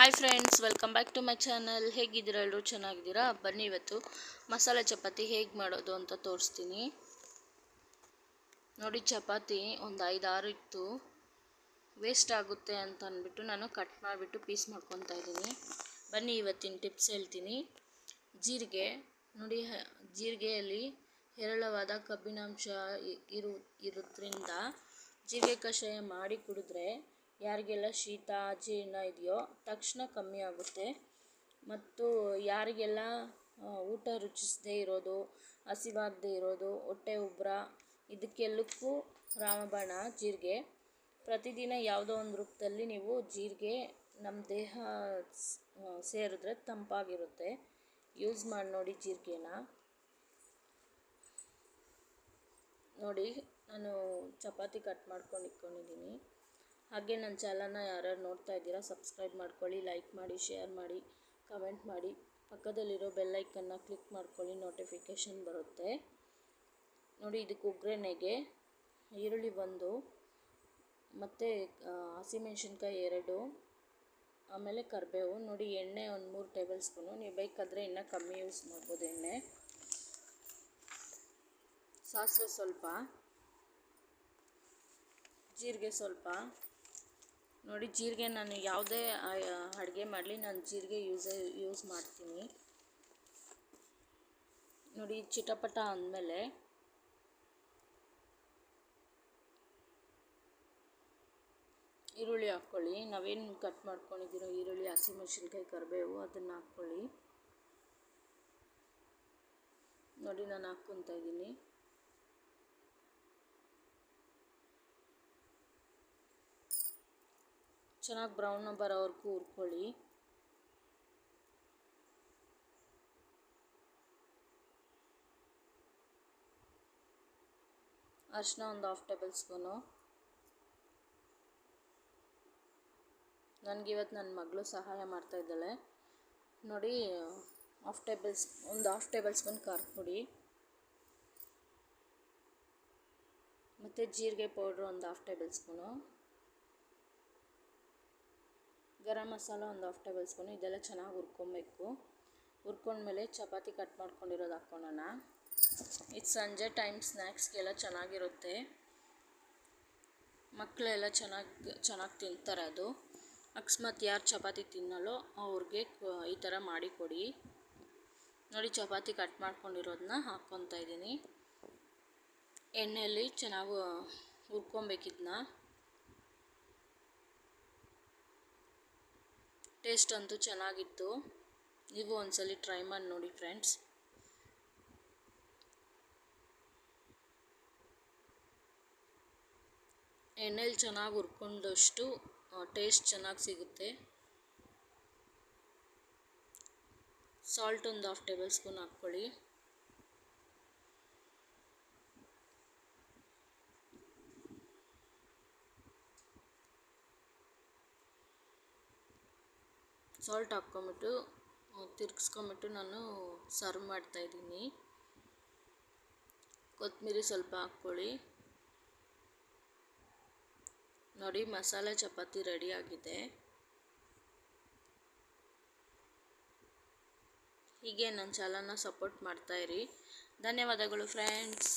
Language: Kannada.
Hi friends, welcome back to my channel. ಹೇಗಿದ್ದೀರಾ? ಎಲ್ಲರೂ ಚೆನ್ನಾಗಿದ್ದೀರಾ? ಬನ್ನಿ ಇವತ್ತು ಮಸಾಲೆ ಚಪಾತಿ ಹೇಗೆ ಮಾಡೋದು ಅಂತ ತೋರಿಸ್ತೀನಿ. ನೋಡಿ, ಚಪಾತಿ ಒಂದು 5-6 ಇತ್ತು, ವೇಸ್ಟ್ ಆಗುತ್ತೆ ಅಂತ ಅಂದ್ಬಿಟ್ಟು ನಾನು ಕಟ್ ಮಾಡಿಬಿಟ್ಟು ಪೀಸ್ ಮಾಡ್ಕೊತಾ ಇದ್ದೀನಿ. ಬನ್ನಿ ಇವತ್ತಿನ ಟಿಪ್ಸ್ ಹೇಳ್ತೀನಿ. ಜೀರಿಗೆ ನೋಡಿ, ಜೀರಿಗೆಯಲ್ಲಿ ಹೇರಳವಾದ ಕಬ್ಬಿನಾಂಶ ಇರೋದ್ರಿಂದ ಜೀರಿಗೆ ಕಷಾಯ ಮಾಡಿ ಕುಡಿದ್ರೆ ಯಾರಿಗೆಲ್ಲ ಶೀತ ಅಜೀರ್ಣ ಇದೆಯೋ ತಕ್ಷಣ ಕಮ್ಮಿ ಆಗುತ್ತೆ. ಮತ್ತು ಯಾರಿಗೆಲ್ಲ ಊಟ ರುಚಿಸದೇ ಇರೋದು, ಹಸಿವಾಗದೇ ಇರೋದು, ಹೊಟ್ಟೆ ಉಬ್ಬರ, ಇದಕ್ಕೆಲ್ಲಕ್ಕೂ ರಾಮಬಾಣ ಜೀರಿಗೆ. ಪ್ರತಿದಿನ ಯಾವುದೋ ಒಂದು ರೂಪದಲ್ಲಿ ನೀವು ಜೀರಿಗೆ ನಮ್ಮ ದೇಹ ಸೇರಿದ್ರೆ ತಂಪಾಗಿರುತ್ತೆ. ಯೂಸ್ ಮಾಡಿ ನೋಡಿ ಜೀರಿಗೆನ. ನೋಡಿ, ನಾನು ಚಪಾತಿ ಕಟ್ ಮಾಡ್ಕೊಂಡು ಇಟ್ಕೊಂಡಿದ್ದೀನಿ. ಹಾಗೆ ನನ್ನ ಚಾನಲ್ನ ಯಾರ್ಯಾರು ನೋಡ್ತಾ ಇದ್ದೀರಾ ಸಬ್ಸ್ಕ್ರೈಬ್ ಮಾಡ್ಕೊಳ್ಳಿ, ಲೈಕ್ ಮಾಡಿ, ಶೇರ್ ಮಾಡಿ, ಕಮೆಂಟ್ ಮಾಡಿ. ಪಕ್ಕದಲ್ಲಿರೋ ಬೆಲ್ಲೈಕನ್ನ ಕ್ಲಿಕ್ ಮಾಡ್ಕೊಳ್ಳಿ, ನೋಟಿಫಿಕೇಷನ್ ಬರುತ್ತೆ. ನೋಡಿ, ಇದಕ್ಕೆ ಒಗ್ಗರಣೆಗೆ ಈರುಳ್ಳಿ 1 ಮತ್ತು ಹಸಿಮೆಣ್ಸಿನ್ಕಾಯಿ 2, ಆಮೇಲೆ ಕರಿಬೇವು. ನೋಡಿ, ಎಣ್ಣೆ ಒಂದು 3 ಟೇಬಲ್ ಸ್ಪೂನು. ನೀವು ಬೇಕಾದರೆ ಇನ್ನೂ ಕಮ್ಮಿ ಯೂಸ್ ಮಾಡ್ಬೋದು ಎಣ್ಣೆ. ಸಾಸಿವೆ ಸ್ವಲ್ಪ, ಜೀರಿಗೆ ಸ್ವಲ್ಪ. ನೋಡಿ, ಜೀರಿಗೆ ನಾನು ಯಾವುದೇ ಅಡುಗೆ ಮಾಡಲಿ ನಾನು ಜೀರಿಗೆ ಯೂಸ್ ಮಾಡ್ತೀನಿ. ನೋಡಿ, ಚಿಟಪಟ ಅಂದಮೇಲೆ ಈರುಳ್ಳಿ ಹಾಕ್ಕೊಳ್ಳಿ. ನಾವೇನು ಕಟ್ ಮಾಡ್ಕೊಂಡಿದ್ದೀರೋ ಈರುಳ್ಳಿ, ಹಸಿಮೆಣ್ಸಿನ್ಕಾಯಿ, ಕರಿಬೇವು ಅದನ್ನು ಹಾಕ್ಕೊಳ್ಳಿ. ನೋಡಿ, ನಾನು ಹಾಕ್ಕೊತಾ ಇದ್ದೀನಿ. ಚೆನ್ನಾಗಿ ಬ್ರೌನ್ ಬರೋವರೆಗೂ ಹುರ್ಕೊಳ್ಳಿ. ಅರಿಶಿನ ಒಂದು 1/2 ಟೇಬಲ್ ಸ್ಪೂನು. ನನಗಿವತ್ತು ನನ್ನ ಮಗಳು ಸಹಾಯ ಮಾಡ್ತಾಯಿದ್ದಾಳೆ. ನೋಡಿ, ಒಂದು 1/2 ಟೇಬಲ್ ಸ್ಪೂನ್ ಖಾರದ ಪುಡಿ ಮತ್ತು ಜೀರಿಗೆ ಪೌಡ್ರು ಒಂದು 1/2 ಟೇಬಲ್ ಸ್ಪೂನು. ಗರಂ ಮಸಾಲ ಒಂದು 1/2 ಟೇಬಲ್ ಸ್ಪೂನು. ಇದೆಲ್ಲ ಚೆನ್ನಾಗಿ ಹುರ್ಕೊಬೇಕು. ಹುರ್ಕೊಂಡ್ಮೇಲೆ ಚಪಾತಿ ಕಟ್ ಮಾಡ್ಕೊಂಡಿರೋದು ಹಾಕ್ಕೊಳ್ಳೋಣ. ಇದು ಸಂಜೆ ಟೈಮ್ ಸ್ನ್ಯಾಕ್ಸ್ಗೆಲ್ಲ ಚೆನ್ನಾಗಿರುತ್ತೆ. ಮಕ್ಕಳೆಲ್ಲ ಚೆನ್ನಾಗಿ ತಿಂತಾರೆ. ಅದು ಅಕಸ್ಮಾತ್ ಯಾರು ಚಪಾತಿ ತಿನ್ನಲ್ಲೋ ಅವ್ರಿಗೆ ಈ ಥರ ಮಾಡಿಕೊಡಿ. ನೋಡಿ, ಚಪಾತಿ ಕಟ್ ಮಾಡ್ಕೊಂಡಿರೋದನ್ನ ಹಾಕ್ಕೊತಾ ಇದ್ದೀನಿ. ಎಣ್ಣೆಯಲ್ಲಿ ಚೆನ್ನಾಗಿ ಹುರ್ಕೊಬೇಕಿದ್ನ. ಟೇಸ್ಟ್ ಅಂತೂ ಚೆನ್ನಾಗಿತ್ತು. ನೀವು ಒಂದ್ಸಲಿ ಟ್ರೈ ಮಾಡಿ ನೋಡಿ ಫ್ರೆಂಡ್ಸ್. ಎಣ್ಣೆಲಿ ಚೆನ್ನಾಗಿ ಹುರ್ಕೊಂಡಷ್ಟು ಟೇಸ್ಟ್ ಚೆನ್ನಾಗಿ ಸಿಗುತ್ತೆ. ಸಾಲ್ಟ್ ಒಂದು 1/2 ಟೇಬಲ್ ಸ್ಪೂನ್ ಹಾಕ್ಕೊಳ್ಳಿ. ಸಾಲ್ಟ್ ಹಾಕ್ಕೊಂಬಿಟ್ಟು ತಿರ್ಗಿಸ್ಕೊಂಬಿಟ್ಟು ನಾನು ಸರ್ವ್ ಮಾಡ್ತಾಯಿದ್ದೀನಿ. ಕೊತ್ತಂಬರಿ ಸ್ವಲ್ಪ ಹಾಕ್ಕೊಳ್ಳಿ. ನೋಡಿ, ಮಸಾಲೆ ಚಪಾತಿ ರೆಡಿಯಾಗಿದೆ. ಹೀಗೆ ನನ್ನ ಚಾನಲ್ನ ಸಪೋರ್ಟ್ ಮಾಡ್ತಾಯಿರಿ. ಧನ್ಯವಾದಗಳು ಫ್ರೆಂಡ್ಸ್.